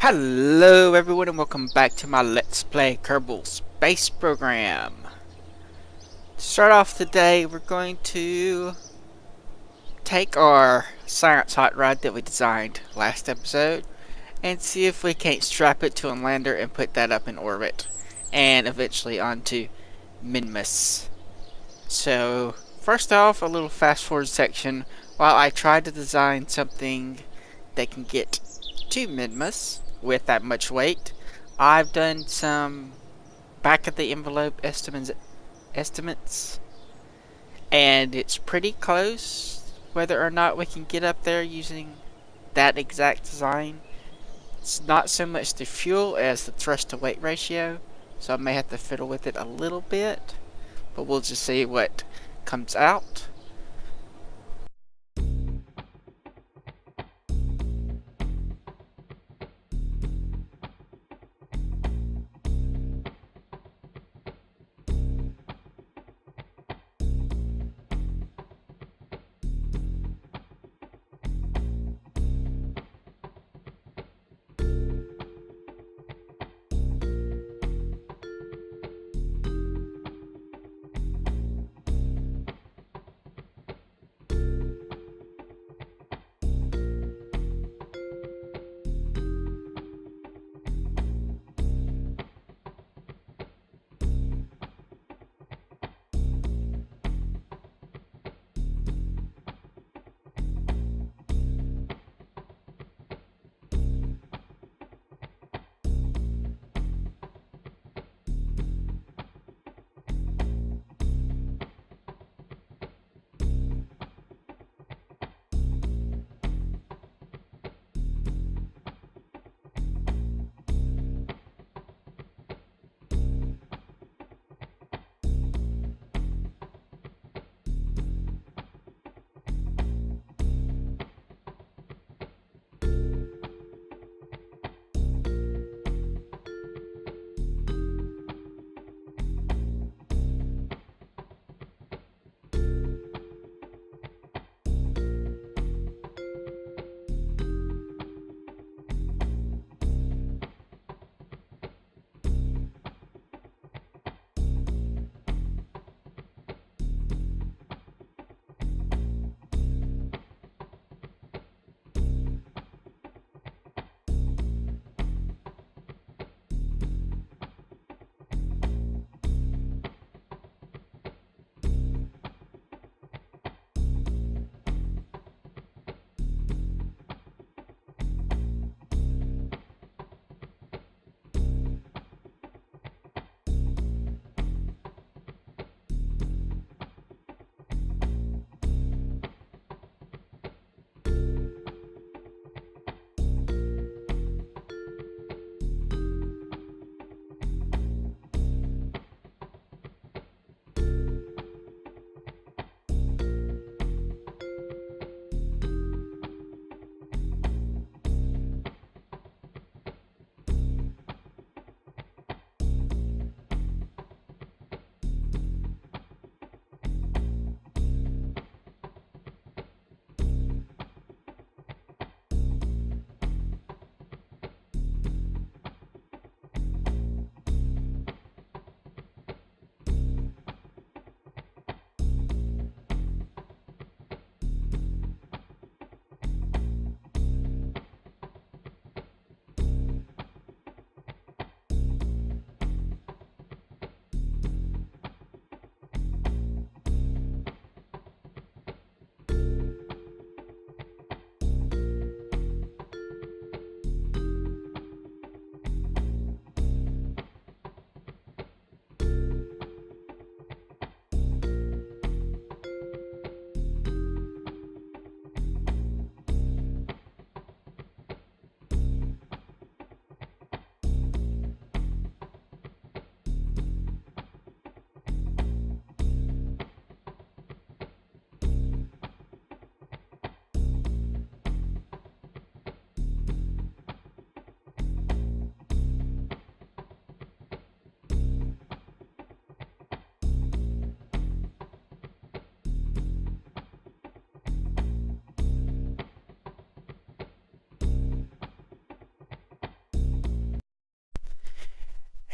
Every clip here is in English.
Hello everyone and welcome back to my Let's Play Kerbal Space Program. To start off today, we're going to take our science hot rod that we designed last episode and see if we can't strap it to a lander and put that up in orbit and eventually onto minmus. So first off, a little fast forward section while I try to design something that can get to minmus with that much weight. I've done some back of the envelope estimates and it's pretty close. Whether or not we can get up there using that exact design, it's not so much the fuel as the thrust to weight ratio, so I may have to fiddle with it a little bit, but we'll just see what comes out.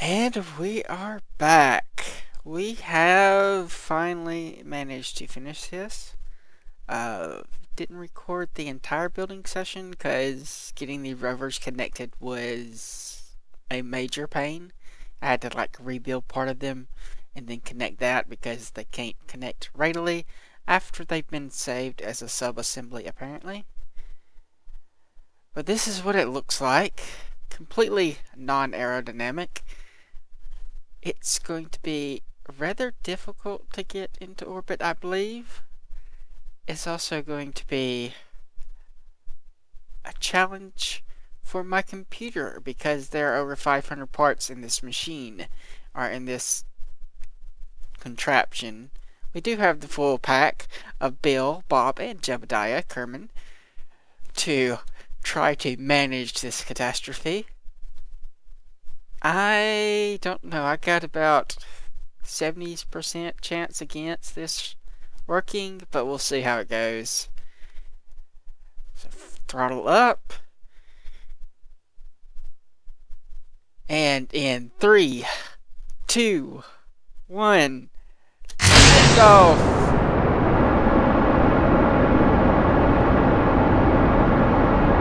And we are back. We have finally managed to finish this. Didn't record the entire building session because getting the rovers connected was a major pain. I had to rebuild part of them and then connect that because they can't connect readily after they've been saved as a sub-assembly apparently. But this is what it looks like. Completely non-aerodynamic. It's going to be rather difficult to get into orbit, I believe. It's also going to be a challenge for my computer because there are over 500 parts in this machine, or in this contraption. We do have the full pack of Bill, Bob, and Jebediah Kerman to try to manage this catastrophe. I don't know, I got about 70% chance against this working, but we'll see how it goes. So throttle up. And in 3, 2, 1, go!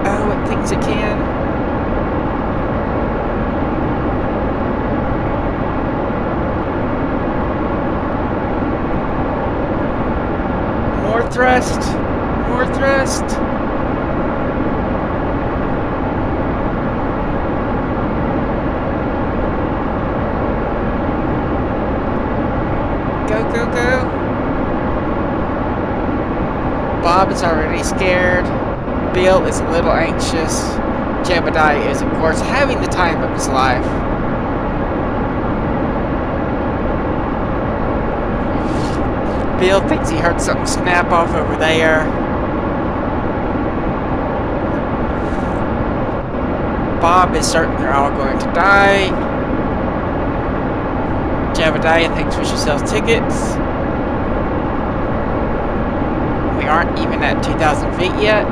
Oh, it thinks it can. More thrust! More thrust! Go, go, go! Bob is already scared. Bill is a little anxious. Jebediah is, of course, having the time of his life. Bill thinks he heard something snap off over there. Bob is certain they're all going to die. Jebediah thinks we should sell tickets. We aren't even at 2,000 feet yet.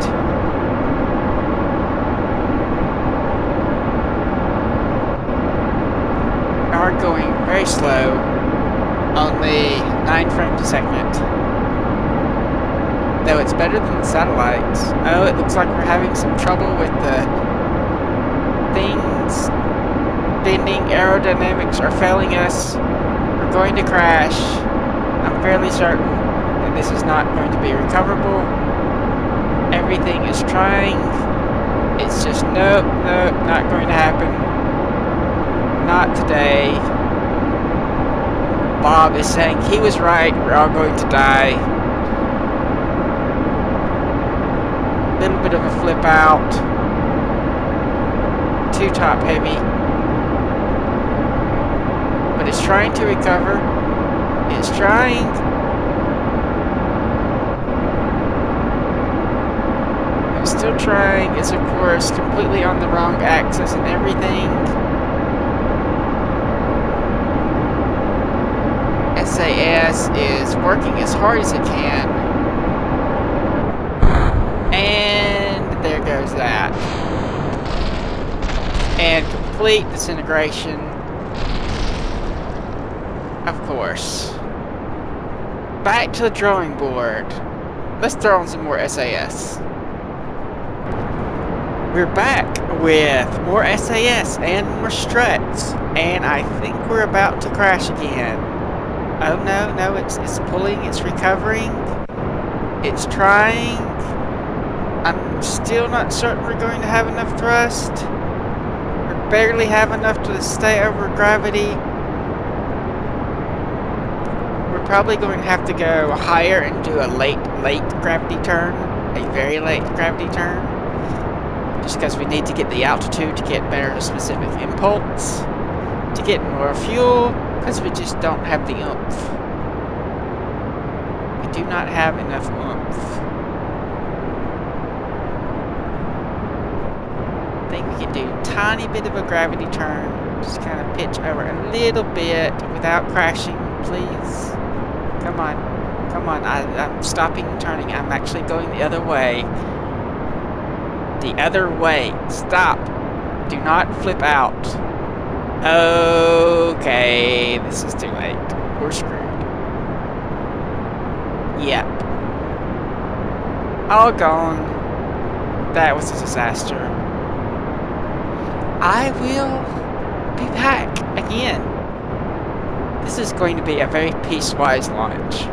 We are going very slow, only 9 frames a second. Though it's better than the satellites. Oh, it looks like we're having some trouble with the things bending. Aerodynamics are failing us. We're going to crash. I'm fairly certain that this is not going to be recoverable. Everything is trying. It's just nope, nope, not going to happen. Not today. Bob is saying he was right. We're all going to die. Little bit of a flip out. Too top heavy. But it's trying to recover. It's trying. It's still trying. It's of course completely on the wrong axis and everything. SAS is working as hard as it can. And there goes that. And complete disintegration. Of course. Back to the drawing board. Let's throw on some more SAS. We're back with more SAS and more struts. And I think we're about to crash again. Oh no, no, it's pulling, it's recovering. It's trying. I'm still not certain we're going to have enough thrust. We barely have enough to stay over gravity. We're probably going to have to go higher and do a late gravity turn. A very late gravity turn. Just because we need to get the altitude to get better specific impulse. To get more fuel. Because we just don't have the oomph. We do not have enough oomph. I think we can do a tiny bit of a gravity turn. Just kind of pitch over a little bit without crashing, please. Come on. Come on. I'm stopping and turning. I'm actually going the other way. The other way. Stop. Do not flip out. Okay, this is too late. We're screwed. Yep. All gone. That was a disaster. I will be back again. This is going to be a very piecewise launch.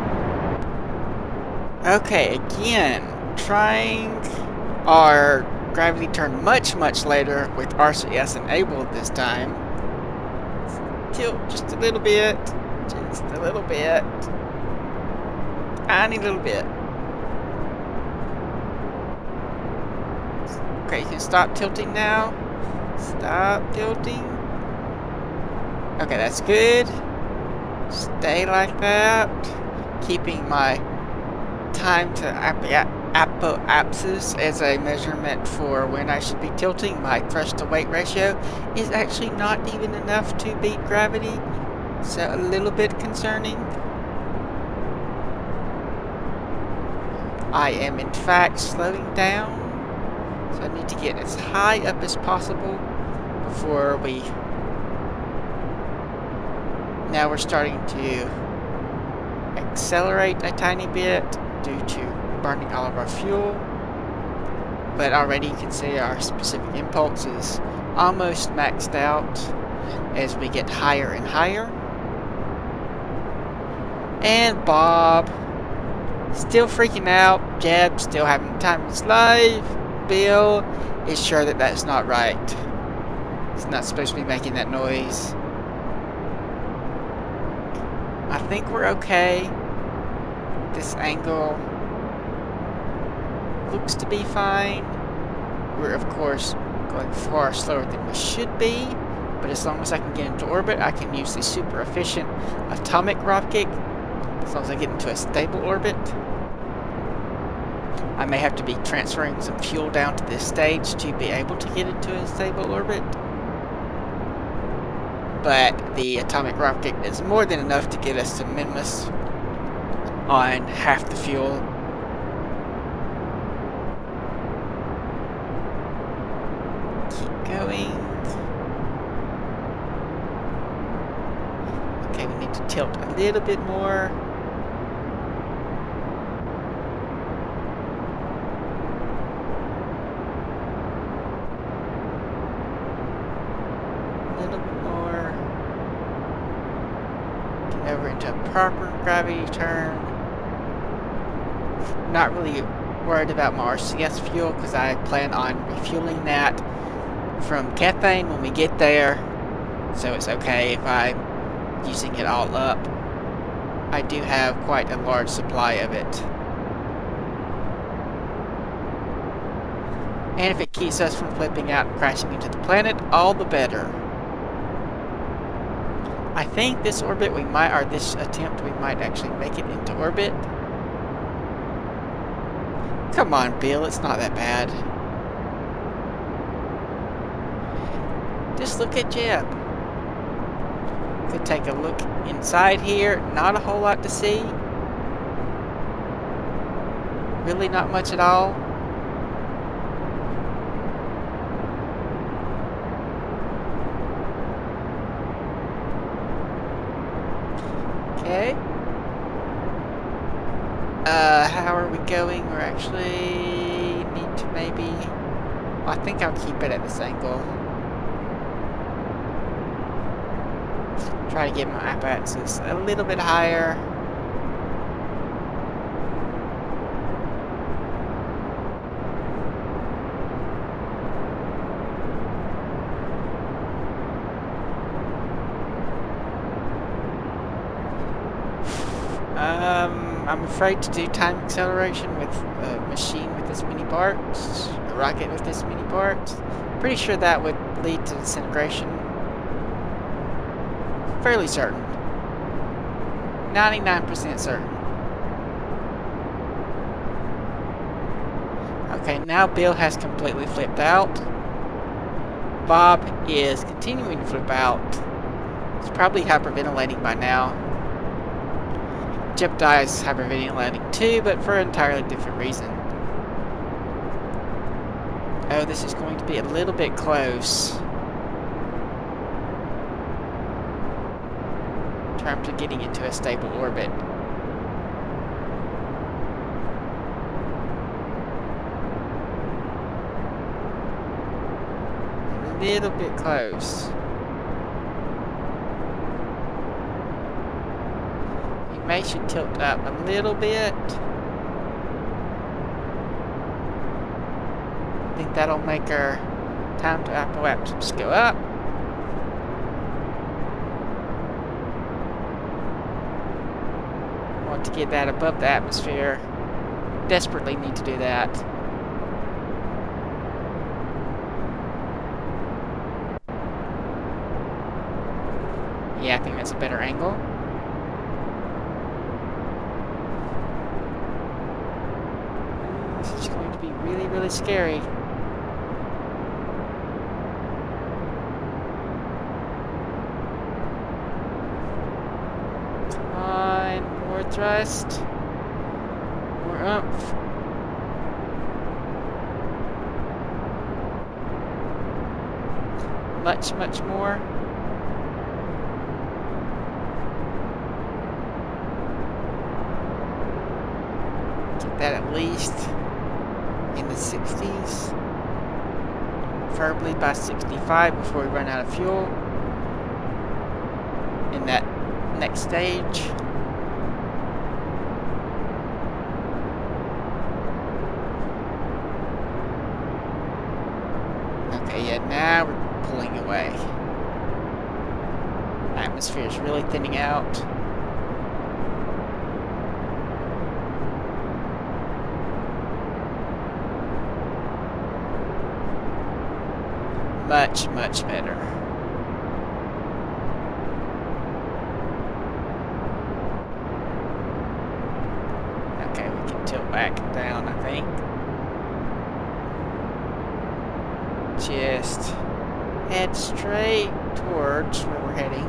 Okay, again, trying our gravity turn much later with RCS enabled this time. Tilt just a little bit. Just a little bit. Tiny little bit. Okay, you can stop tilting now. Stop tilting. Okay, that's good. Stay like that. Keeping my time to apoapsis as a measurement for when I should be tilting. My thrust to weight ratio is actually not even enough to beat gravity, so a little bit concerning. I am in fact slowing down, so I need to get as high up as possible before we... Now we're starting to accelerate a tiny bit due to burning all of our fuel, but already you can see our specific impulse is almost maxed out as we get higher and higher. And Bob still freaking out. Jeb still having the time of his life. Bill is sure that that's not right. It's not supposed to be making that noise. I think we're okay. This angle looks to be fine. We're of course going far slower than we should be, but as long as I can get into orbit, I can use the super efficient atomic rocket. As long as I get into a stable orbit. I may have to be transferring some fuel down to this stage to be able to get into a stable orbit. But the atomic rocket is more than enough to get us to minmus on half the fuel. Keep going. Okay, we need to tilt a little bit more. Over into a proper gravity turn. Not really worried about my RCS fuel because I plan on refueling that from Cathane when we get there, so it's okay if I'm using it all up. I do have quite a large supply of it, and if it keeps us from flipping out and crashing into the planet, all the better. I think this orbit we might, or this attempt we might actually make it into orbit. Come on, Bill, it's not that bad. Just look at Jeb. Could take a look inside here. Not a whole lot to see. Really not much at all. Okay. How are we going? We're actually need to maybe... Well, I think I'll keep it at this angle. Try to get my apoapsis a little bit higher. I'm afraid to do time acceleration with a machine with this many parts, a rocket with this many parts. Pretty sure that would lead to disintegration. Fairly certain. 99% certain. Okay, now Bill has completely flipped out. Bob is continuing to flip out. He's probably hyperventilating by now. Jebediah is hyperventilating too, but for an entirely different reason. Oh, this is going to be a little bit close. terms of getting into a stable orbit. A little bit close. You may should tilt up a little bit. I think that'll make our time to apoapsis go up. Want to get that above the atmosphere. Desperately need to do that. Yeah, I think that's a better angle. This is going to be really, really scary. Come on, more thrust. More oomph. Much, much more. That at least in the 60s, preferably by 65 before we run out of fuel in that next stage. Okay, yeah, now we're pulling away. Atmosphere is really thinning out. Much, much better. Okay, we can tilt back and down, I think. Just head straight towards where we're heading.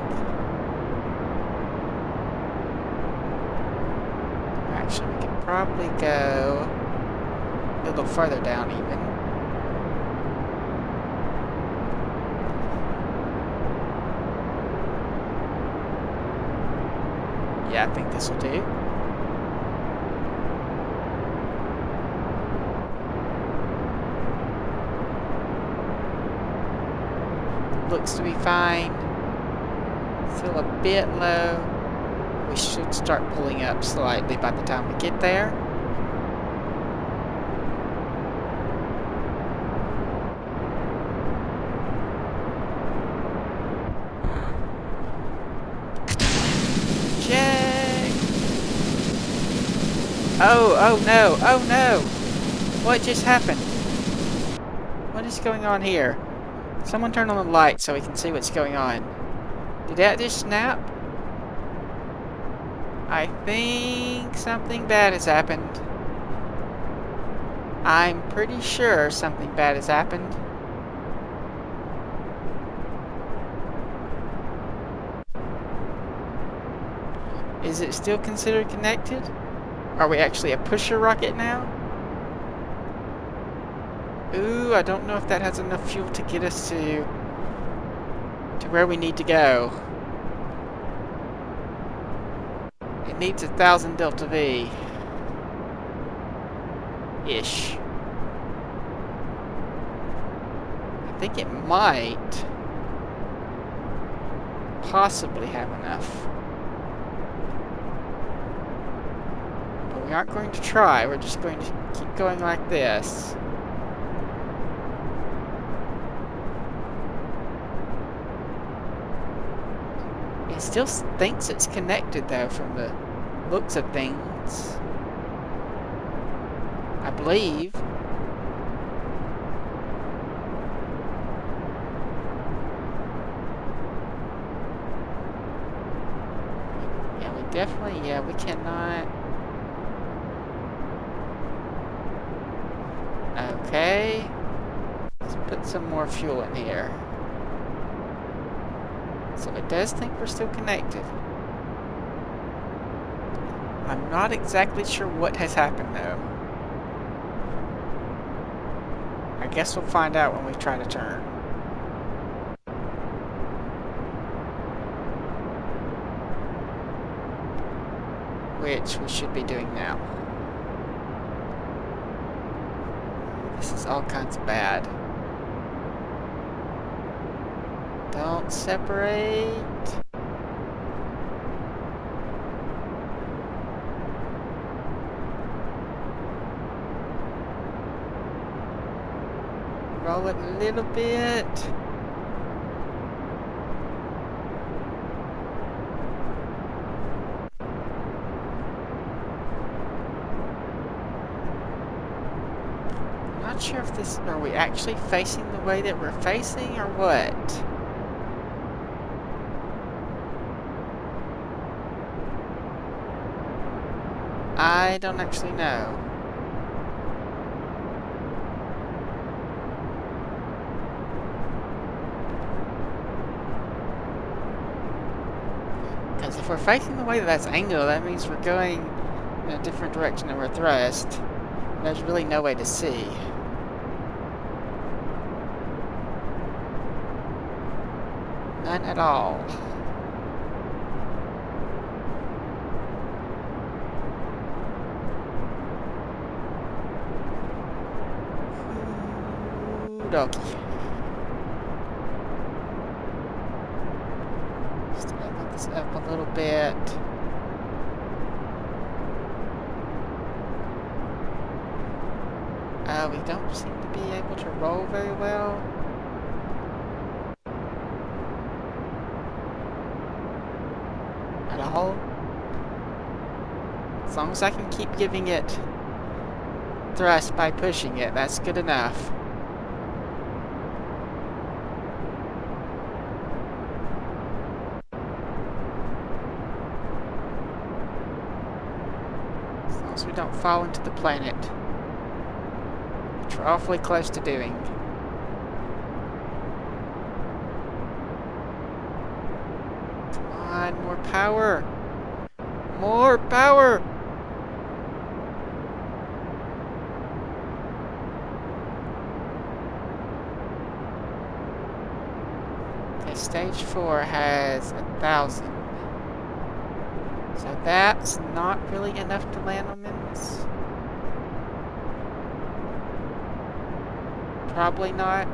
Actually, we could probably go a little further down even. Yeah, I think this will do. Looks to be fine. Still a bit low. We should start pulling up slightly by the time we get there. Oh no, oh no! What just happened? What is going on here? Someone turn on the light so we can see what's going on. Did that just snap? I think something bad has happened. I'm pretty sure something bad has happened. Is it still considered connected? Are we actually a pusher rocket now? Ooh, I don't know if that has enough fuel to get us to where we need to go. It needs 1,000 delta V. Ish. I think it might possibly have enough. We aren't going to try, we're just going to keep going like this. It still thinks it's connected though from the looks of things. I believe. Yeah, we definitely, yeah, we cannot. Okay, let's put some more fuel in here. So it does think we're still connected. I'm not exactly sure what has happened though. I guess we'll find out when we try to turn. which we should be doing now. This is all kinds of bad. Don't separate. Roll it a little bit. Not sure if this, are we actually facing the way that we're facing or what? I don't actually know. Because if we're facing the way that that's angled, that means we're going in a different direction than we're thrust. There's really no way to see. None at all. Doggy. Just angle this up a little bit. We don't seem to be able to roll very well. At all. As long as I can keep giving it thrust by pushing it, that's good enough. As long as we don't fall into the planet. Which we're awfully close to doing. Come on, more power! More power! Okay, stage 4 has 1,000. So that's not really enough to land on minmus. Probably not.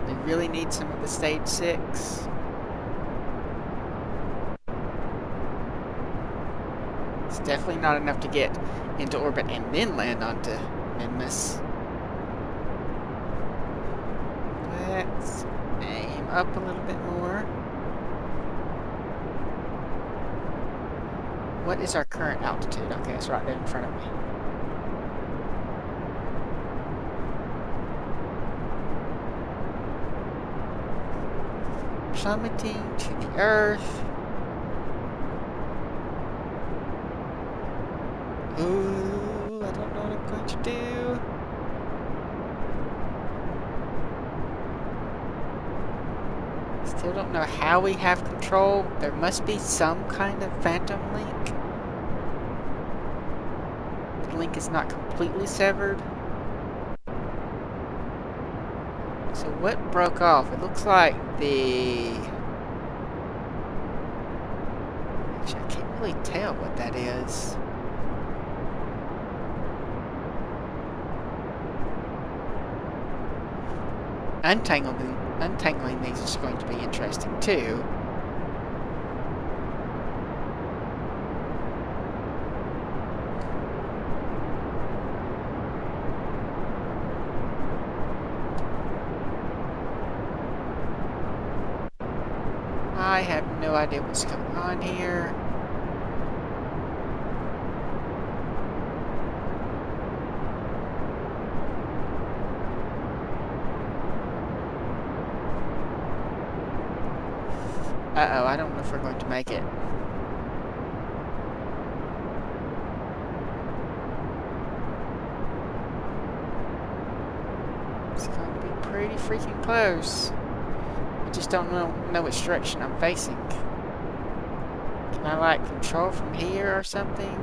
We really need some of the stage 6. It's definitely not enough to get into orbit and then land onto minmus. Let's aim up a little bit more. What is our current altitude? Okay, it's right there in front of me. Plummeting to the Earth. Ooh, I don't know what I'm going to do. Still don't know how we have control. There must be some kind of phantom link. The link is not completely severed. So what broke off? It looks like the... Actually, I can't really tell what that is. Untangling these is going to be interesting too. I have no idea what's going on here. Uh-oh, I don't know if we're going to make it. It's going to be pretty freaking close. I just don't know which direction I'm facing. Can I, like, control from here or something?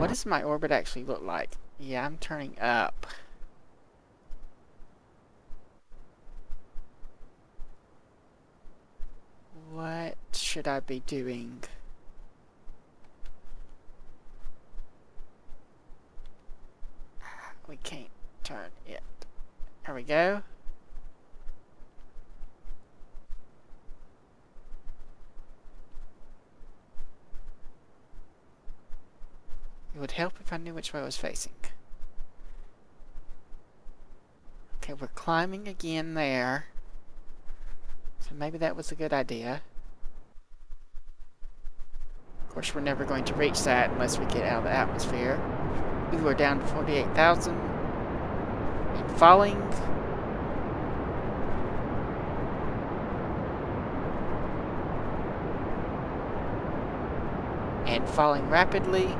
what does my orbit actually look like? Yeah, I'm turning up. What should I be doing? We can't turn it. There we go. It would help if I knew which way I was facing. Okay, we're climbing again there. So maybe that was a good idea. Of course, we're never going to reach that unless we get out of the atmosphere. We were down to 48,000. And falling. And falling rapidly.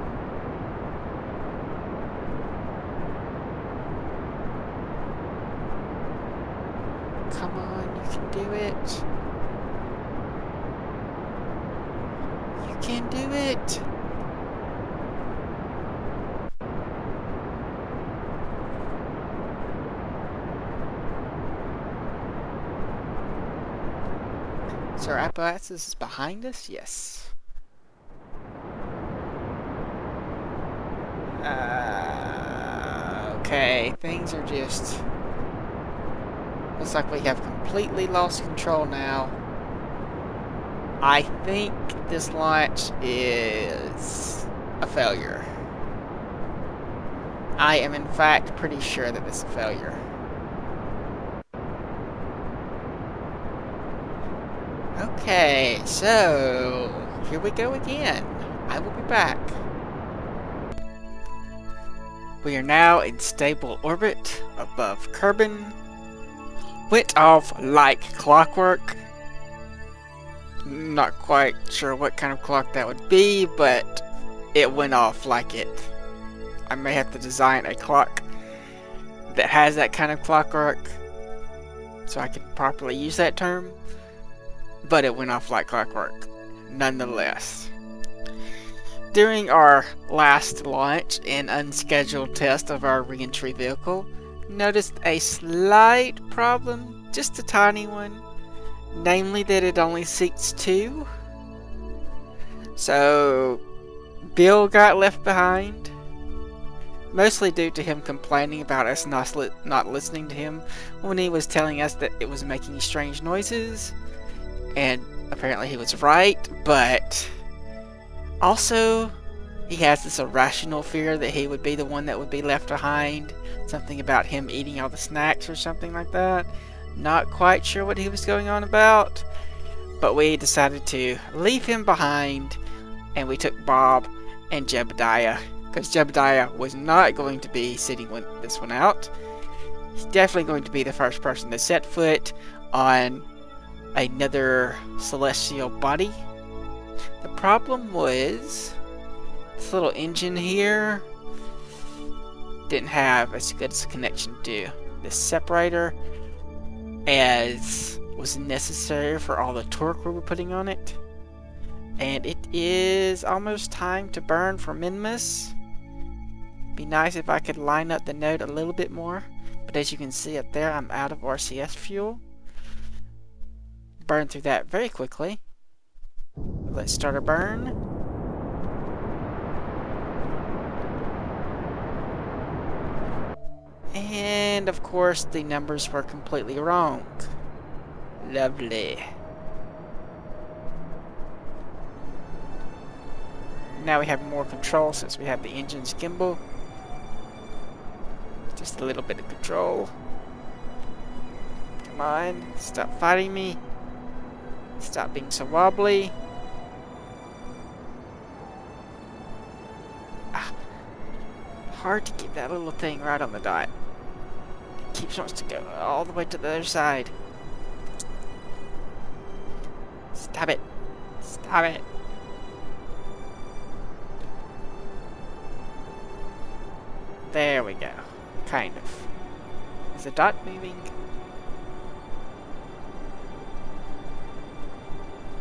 Come on, you can do it. You can do it. So our apparatus is behind us? Yes. Okay, things are just... looks like we have completely lost control now. I think this launch is a failure. I am in fact pretty sure that this is a failure. Okay, so here we go again. I will be back. We are now in stable orbit above Kerbal. Went off like clockwork. Not quite sure what kind of clock that would be, but it went off like it. I may have to design a clock that has that kind of clockwork so I can properly use that term. But it went off like clockwork, nonetheless. During our last launch and unscheduled test of our re-entry vehicle, noticed a slight problem, just a tiny one, namely that it only seats 2. So Bill got left behind, mostly due to him complaining about us not listening to him when he was telling us that it was making strange noises. And apparently he was right, but also he has this irrational fear that he would be the one that would be left behind. Something about him eating all the snacks or something like that. Not quite sure what he was going on about, but we decided to leave him behind, and we took Bob and Jebediah, because Jebediah was not going to be sitting this one out. He's definitely going to be the first person to set foot on another celestial body. The problem was this little engine here didn't have as good a connection to this separator as was necessary for all the torque we were putting on it. And it is almost time to burn for minmus. Be nice if I could line up the node a little bit more, but as you can see up there, I'm out of RCS fuel. Burn through that very quickly. Let's start a burn. And of course the numbers were completely wrong. Lovely. Now we have more control since we have the engine's gimbal. Just a little bit of control. Come on, stop fighting me. Stop being so wobbly. Hard to keep that little thing right on the dot. It keeps wants to go all the way to the other side. Stop it. Stop it. There we go. Kind of. Is the dot moving?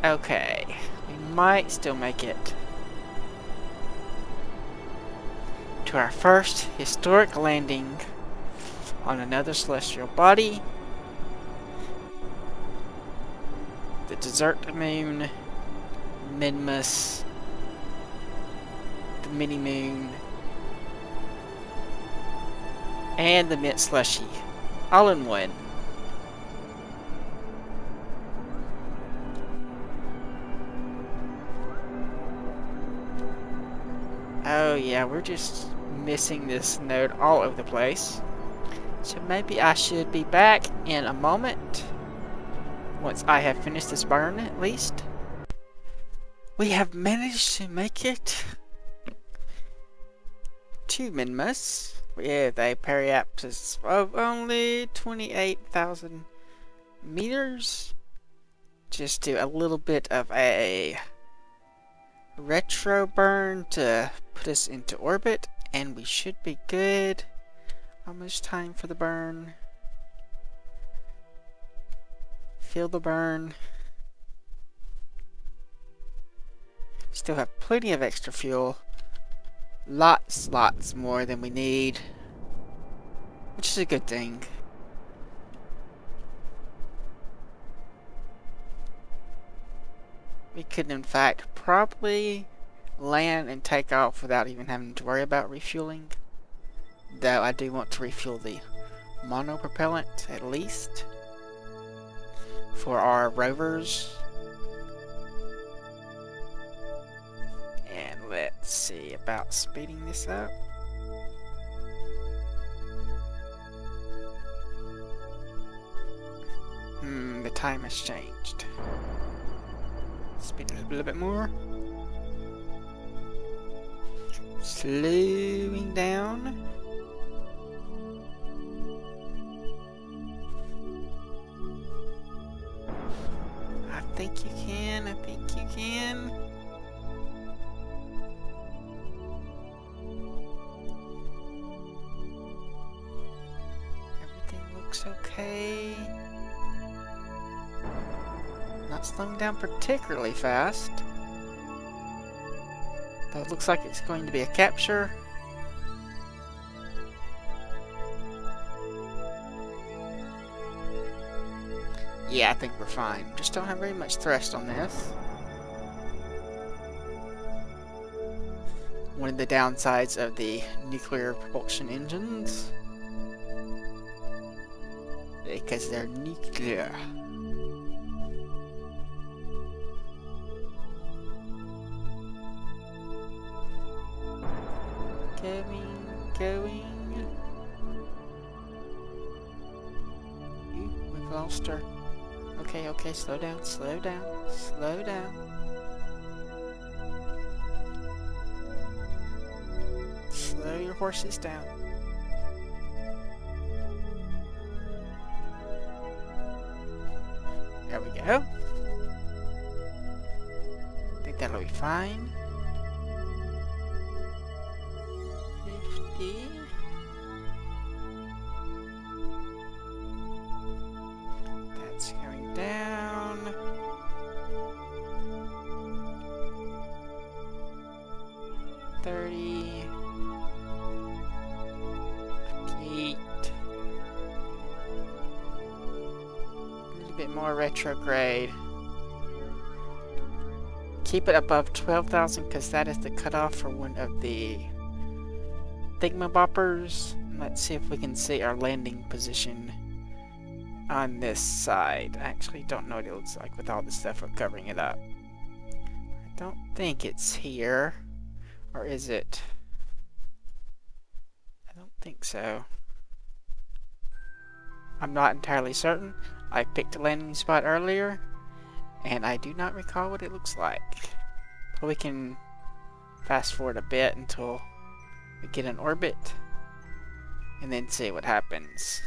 Okay. We might still make it. to our first historic landing on another celestial body. The desert moon, minmus, the mini moon, and the mint slushy, all in one. Oh yeah, we're just missing this node all over the place. So maybe I should be back in a moment. Once I have finished this burn, at least. We have managed to make it to minmus with a periapsis of only 28,000 meters. Just do a little bit of a retro burn to put us into orbit, and we should be good. Almost time for the burn. Feel the burn. Still have plenty of extra fuel. Lots more than we need, which is a good thing. We could in fact probably land and take off without even having to worry about refueling. Though I do want to refuel the monopropellant at least for our rovers. And let's see about speeding this up. The time has changed. Speed it a little bit more. Slowing down. I think you can. Everything looks okay. Not slowing down particularly fast. Though it looks like it's going to be a capture. Yeah, I think we're fine. Just don't have very much thrust on this. One of the downsides of the nuclear propulsion engines. Because they're nuclear. Going. We've lost her. Okay, slow down. Slow your horses down. There we go. I think that'll be fine. 50. That's going down. 30. 58. A little bit more retrograde. Keep it above 12,000 because that is the cutoff for one of the thingamaboppers. Let's see if we can see our landing position on this side. I actually don't know what it looks like with all the stuff we're covering it up. I don't think it's here. Or is it? I don't think so. I'm not entirely certain. I picked a landing spot earlier, and I do not recall what it looks like. But we can fast forward a bit until we get in orbit, and then see what happens.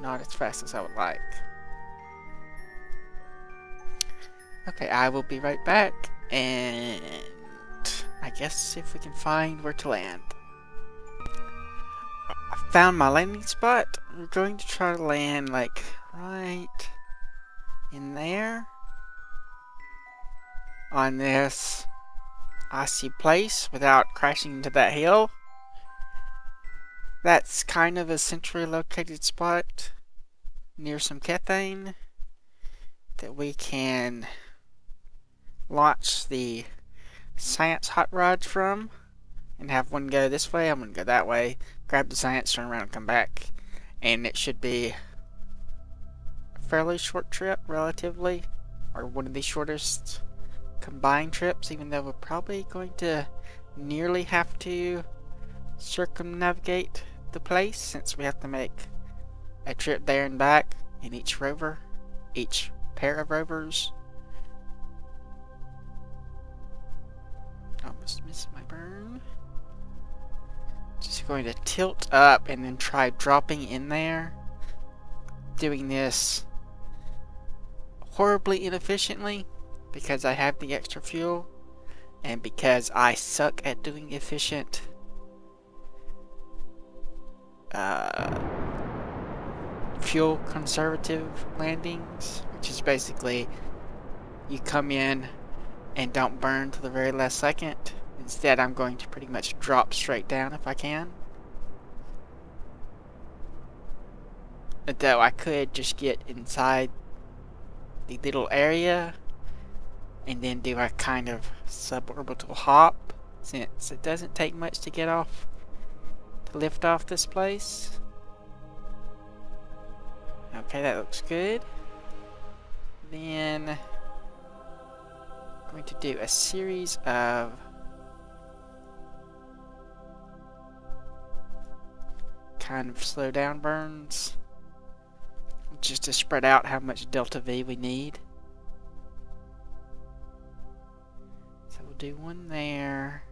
Not as fast as I would like. Okay, I will be right back, and I guess see if we can find where to land. I found my landing spot. We're going to try to land like right in there on this icy place without crashing into that hill. That's kind of a centrally located spot near some methane that we can launch the science hot rods from and have one go this way, I'm going to go that way, grab the science, turn around and come back, and it should be a fairly short trip relatively, or one of the shortest combined trips, even though we're probably going to nearly have to circumnavigate the place since we have to make a trip there and back in each rover, each pair of rovers. Almost missed my burn. Just going to tilt up and then try dropping in there. Doing this horribly inefficiently because I have the extra fuel and because I suck at doing efficient fuel conservative landings, which is basically you come in and don't burn till the very last second. Instead, I'm going to pretty much drop straight down if I can. Though I could just get inside the little area and then do a kind of suborbital hop, since it doesn't take much to get off, to lift off this place. Okay, that looks good. Then I'm going to do a series of kind of slow down burns just to spread out how much delta V we need. So we'll do one there.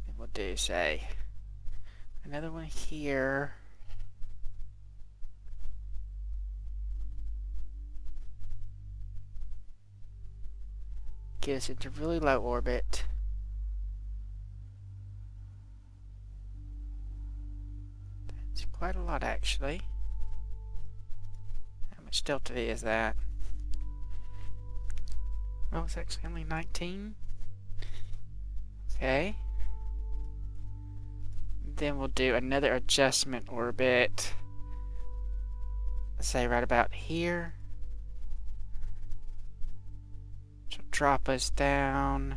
And we'll do, say, another one here. Get us into really low orbit. That's quite a lot, actually. How much delta V is that? Well, it's actually only 19. Okay. Then we'll do another adjustment orbit. Let's say right about here. Drop us down.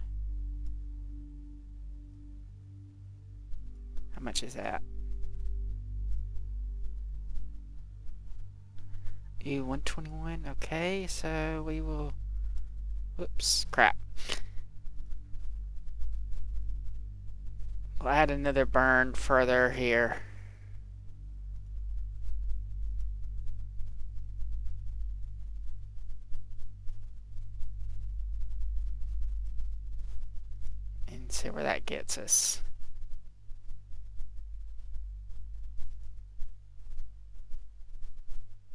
How much is that? E121. Okay, so we will. Whoops, crap. We'll add another burn further here. See where that gets us.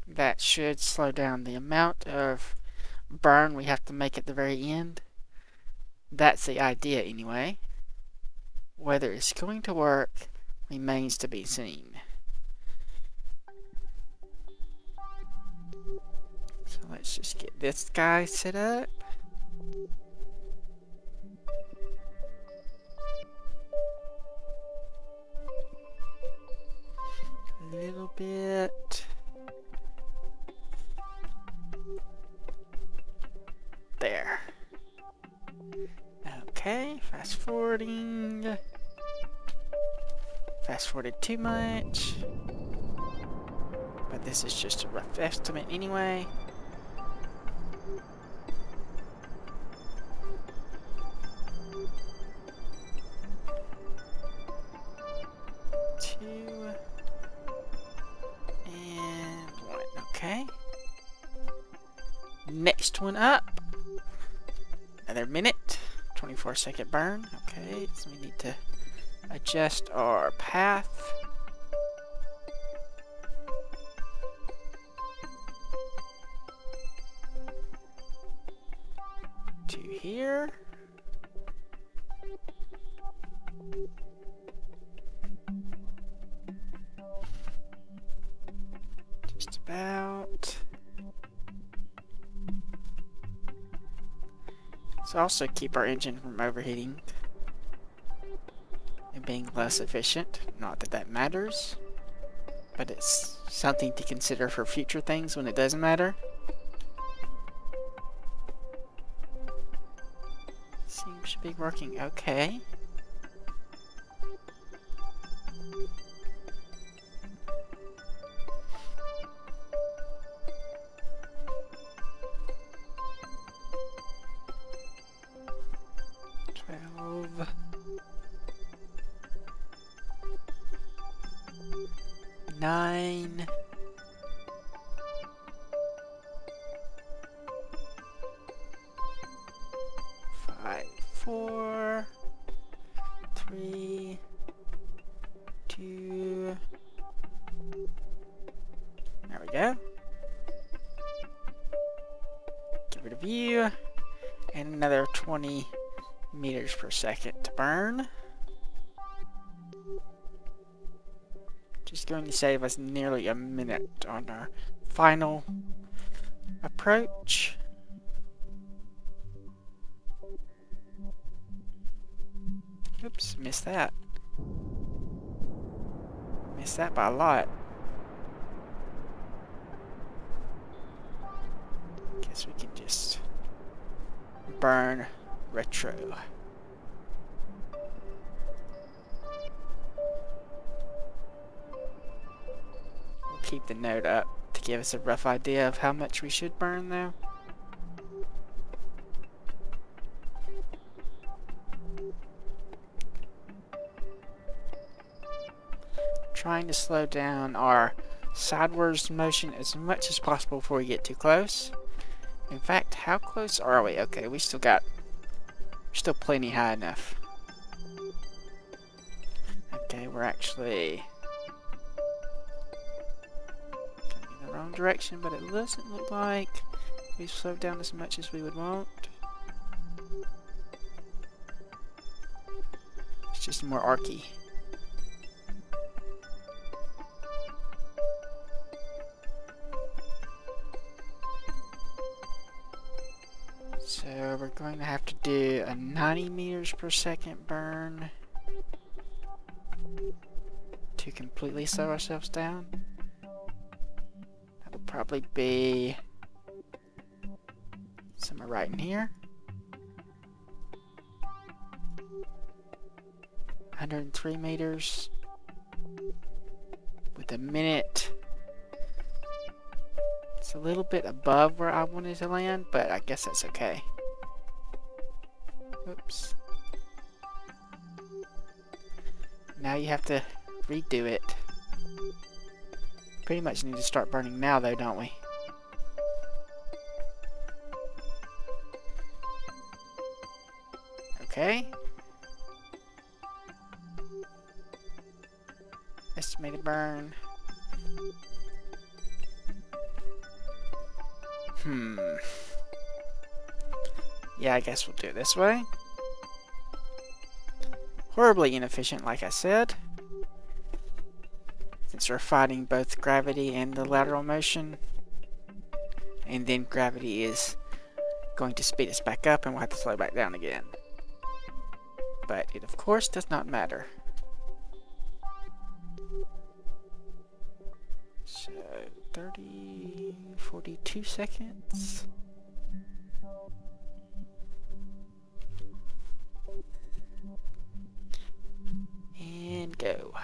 That should slow down the amount of burn we have to make at the very end. That's the idea anyway. Whether it's going to work remains to be seen. So let's just get this guy set up. A little bit. There. Okay, fast forwarding. Fast forwarded too much. But this is just a rough estimate anyway. Okay. Next one up. Another minute. 24-second burn. Okay, so we need to adjust our path. To here. Just about. So also keep our engine from overheating and being less efficient. Not that that matters, but it's something to consider for future things when it doesn't matter. Seems to be working okay. Nine. Five, 4, 3, 2. There we go. Get rid of you. And another 20 meters per second to burn. Just going to save us nearly a minute on our final approach. Oops, missed that. Missed that by a lot. Guess we can just burn retro. We'll keep the note up to give us a rough idea of how much we should burn though. Trying to slow down our sideways motion as much as possible before we get too close. In fact, how close are we? Okay, we're still plenty high enough. Okay, we're actually going in the wrong direction, but it doesn't look like we've slowed down as much as we would want. It's just more archy. So we're going to have to do a 90 meters per second burn to completely slow ourselves down. That'll probably be somewhere right in here. 103 meters with a minute. It's a little bit above where I wanted to land, but I guess that's okay. Oops. Now you have to redo it. Pretty much need to start burning now though, don't we? Okay. Estimated burn. Yeah, I guess we'll do it this way. Horribly inefficient, like I said. Since we're fighting both gravity and the lateral motion. And then gravity is going to speed us back up and we'll have to slow back down again. But it of course does not matter. So 42 seconds. And go.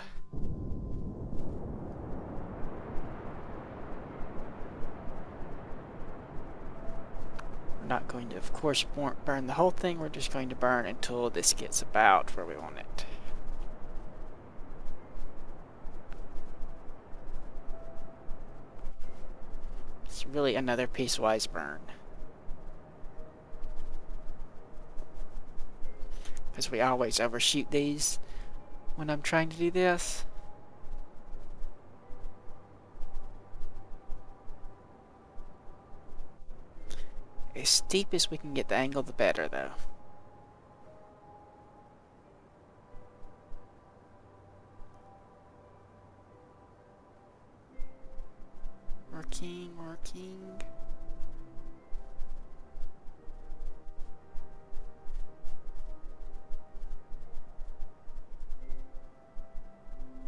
We're not going to, of course, burn the whole thing. We're just going to burn until this gets about where we want it. It's really another piecewise burn. Because we always overshoot these when I'm trying to do this. As steep as we can get the angle, the better, though. Working.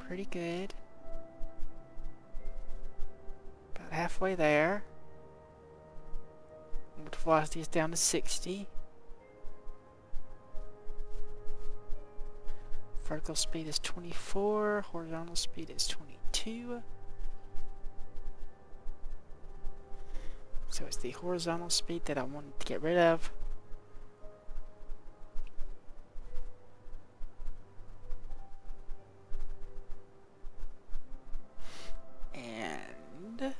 pretty good. About halfway there. Orbital velocity is down to 60. Vertical speed is 24. Horizontal speed is 22. So it's the horizontal speed that I wanted to get rid of. And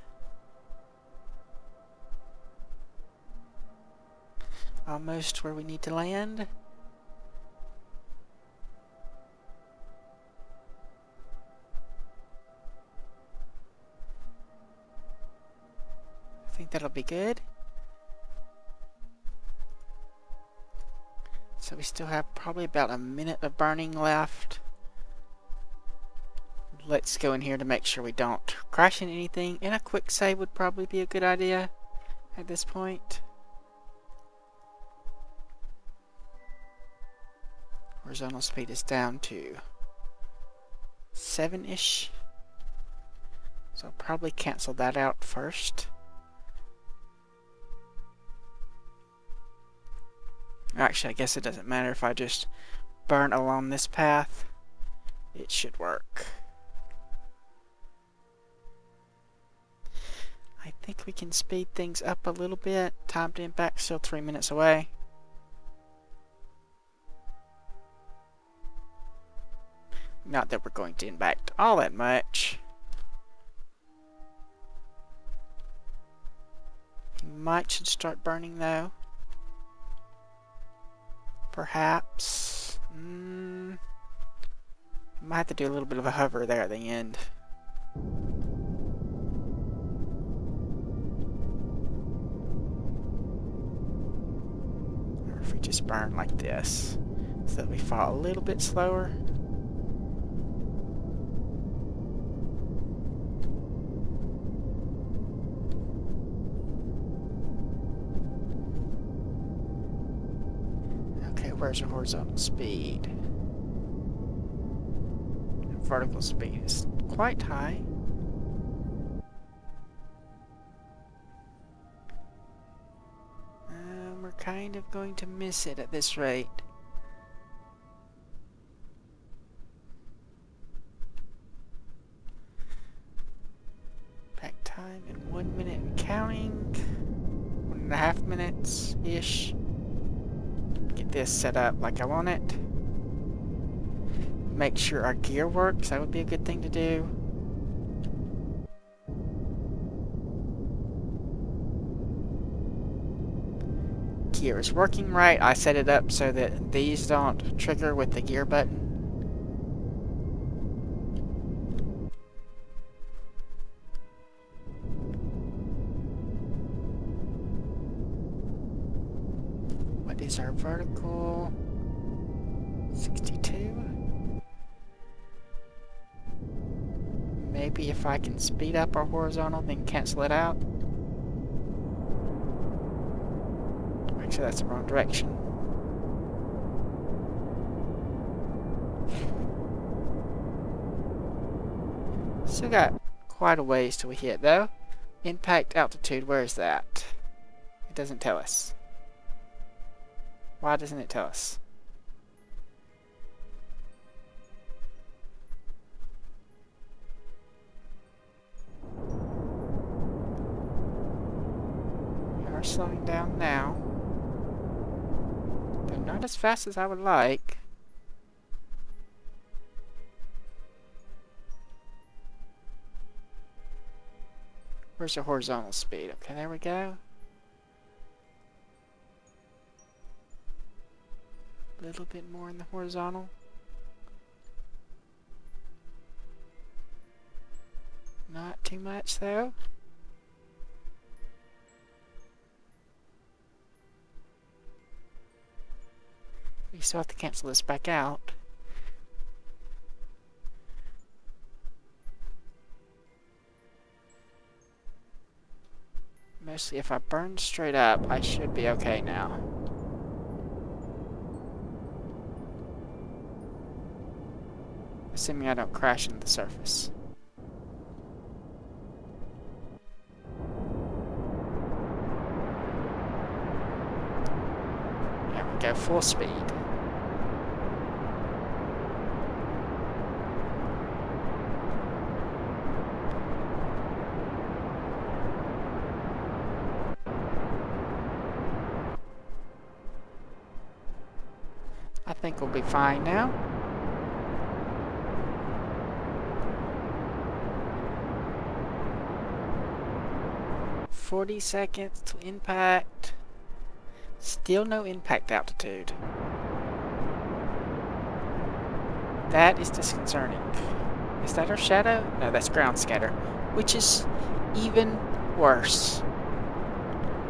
almost where we need to land. I think that'll be good. So we still have probably about a minute of burning left. Let's go in here to make sure we don't crash into anything, and a quick save would probably be a good idea at this point. Horizontal speed is down to 7-ish. So I'll probably cancel that out first. Actually, I guess it doesn't matter if I just burn along this path. It should work. I think we can speed things up a little bit. Time to impact still 3 minutes away. Not that we're going to impact all that much. He should start burning though. Perhaps. Might have to do a little bit of a hover there at the end. Or if we just burn like this, so that we fall a little bit slower. Where's your horizontal speed? And vertical speed is quite high. We're kind of going to miss it at this rate. Back time in 1 minute and counting. 1.5 minutes-ish. Get this set up like I want it. Make sure our gear works. That would be a good thing to do. Gear is working right. I set it up so that these don't trigger with the gear button. What is our vertical? 62. Maybe if I can speed up our horizontal, then cancel it out. Actually, that's the wrong direction. Still got quite a ways till we hit, though. Impact altitude, where is that? It doesn't tell us. Why doesn't it tell us? We are slowing down now. But not as fast as I would like. Where's the horizontal speed? Okay, there we go. A little bit more in the horizontal. Not too much though. We still have to cancel this back out. Mostly if I burn straight up, I should be okay now. Assuming I don't crash into the surface. There we go, full speed. I think we'll be fine now. "40 seconds to impact." Still no impact altitude. That is disconcerting. Is that our shadow? No, that's ground scatter, which is even worse.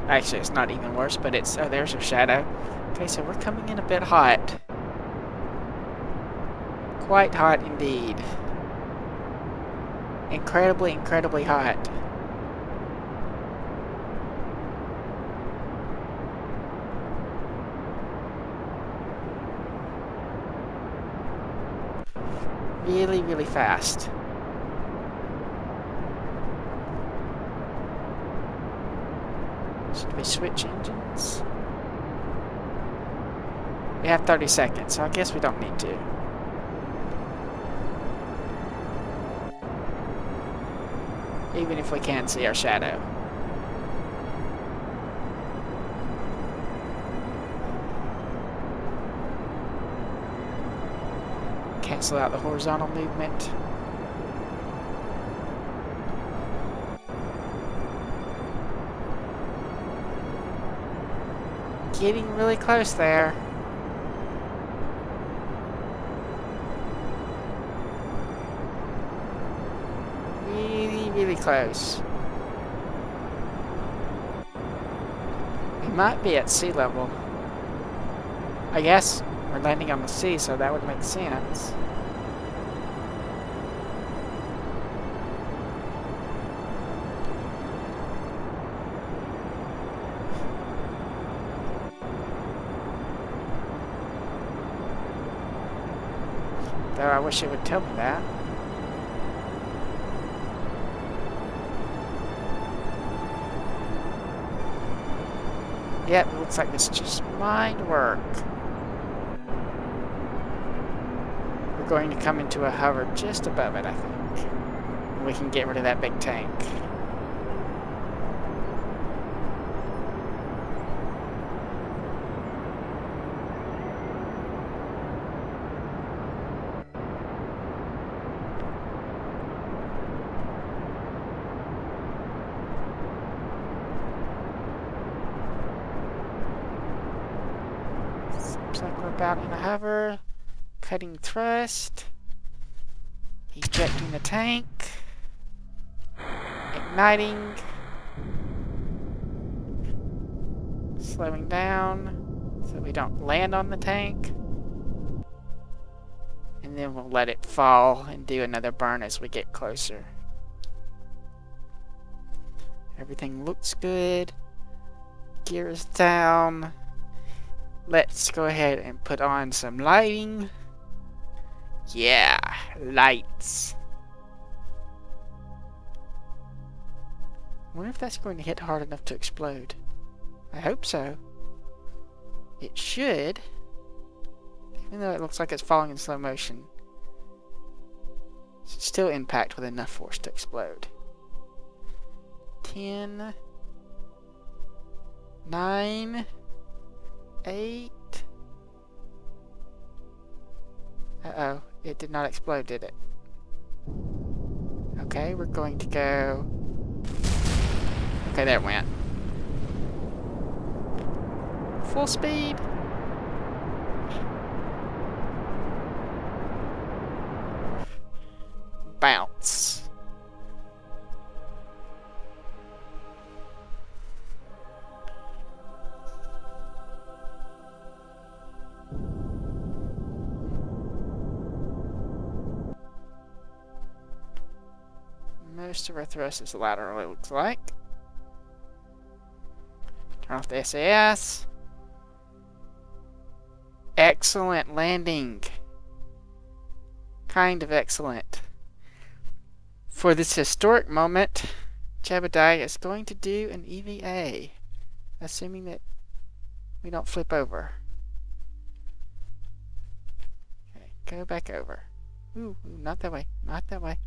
Actually, it's not even worse, but it's... Oh, there's our shadow. Okay, so we're coming in a bit hot. Quite hot indeed. Incredibly, incredibly hot. Really, really fast. Should we switch engines? We have 30 seconds, so I guess we don't need to. Even if we can't see our shadow. Cancel out the horizontal movement. Getting really close there. Really, really close. We might be at sea level. I guess we're landing on the sea, so that would make sense. Though I wish it would tell me that. Yep, it looks like this just might work. We're going to come into a hover just above it, I think. And we can get rid of that big tank. Looks like we're about in a hover. Cutting thrust. Ejecting the tank. Igniting. Slowing down so we don't land on the tank. And then we'll let it fall and do another burn as we get closer. Everything looks good. Gear is down. Let's go ahead and put on some lighting. Yeah, lights. I wonder if that's going to hit hard enough to explode. I hope so. It should. Even though it looks like it's falling in slow motion. It should still impact with enough force to explode. 10. 9. 8. Uh-oh, it did not explode, did it? Okay, we're going to go... Okay, there it went. Full speed. Bounce. Most of our thrust is lateral, it looks like. Turn off the SAS. Excellent landing. kind of excellent. For this historic moment, Jebediah is going to do an EVA, assuming that we don't flip over. Okay, go back over. Ooh, not that way, not that way.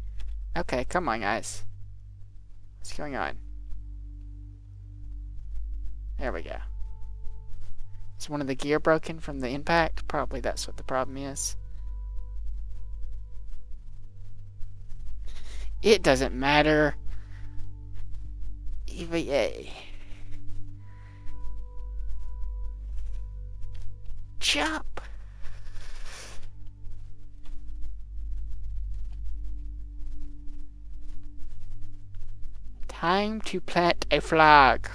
Okay, come on, guys. What's going on? There we go. Is one of the gear broken from the impact? Probably that's what the problem is. It doesn't matter. EVA. Jump! Time to plant a flag.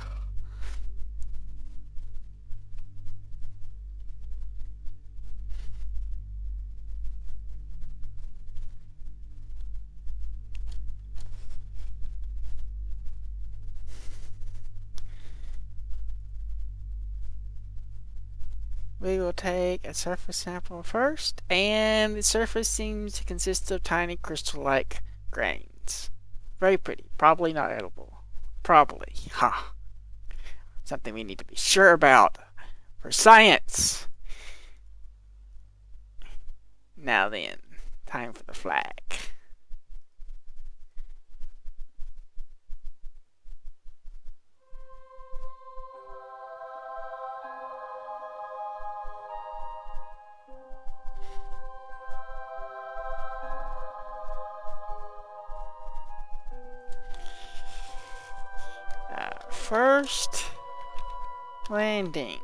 We will take a surface sample first, and the surface seems to consist of tiny crystal-like grains. Very pretty. Probably not edible. Probably. Ha. Something we need to be sure about for science. Now then, time for the flag. First landing.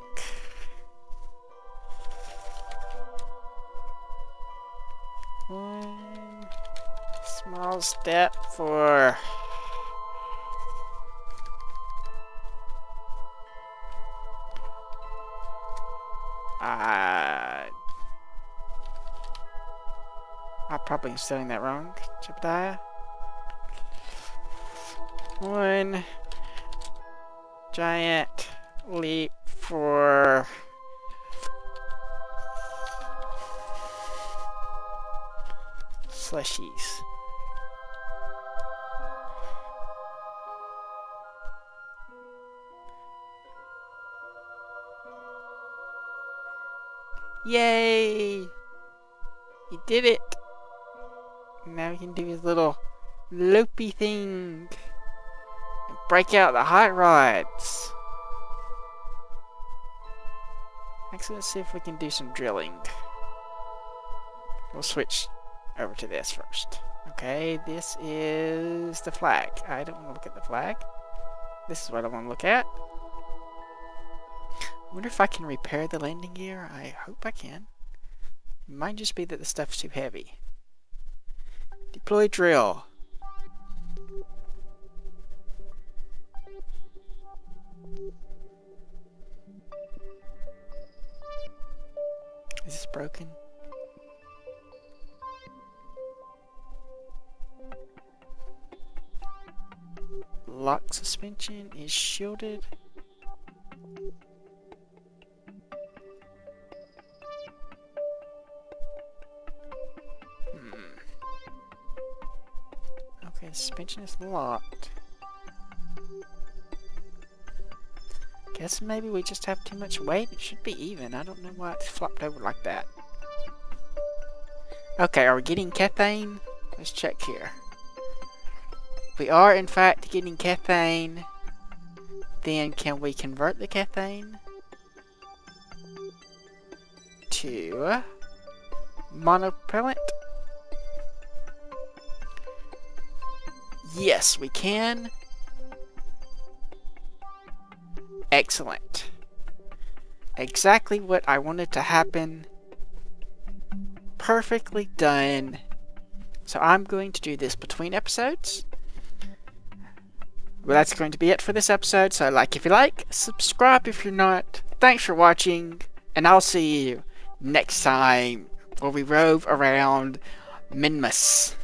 One small step for I probably am spelling that wrong, Jebediah. One giant leap for slushies. Yay! He did it! Now he can do his little loopy thing. Break out the hot rods. Actually, let's see if we can do some drilling. We'll switch over to this first. Okay, this is the flag. I don't want to look at the flag. This is what I want to look at. I wonder if I can repair the landing gear. I hope I can. It might just be that the stuff's too heavy. Deploy drill. Is this broken? Lock suspension is shielded. Okay, suspension is locked. Guess maybe we just have too much weight. It should be even. I don't know why it's flopped over like that. Okay, are we getting cathane? Let's check here. We are in fact getting cathane. Then can we convert the cathane to monopropellant? Yes, we can. Excellent. Exactly what I wanted to happen. Perfectly done. So I'm going to do this between episodes. Well, that's going to be it for this episode. So like if you like, subscribe if you're not. Thanks for watching, and I'll see you next time where we rove around Minmus.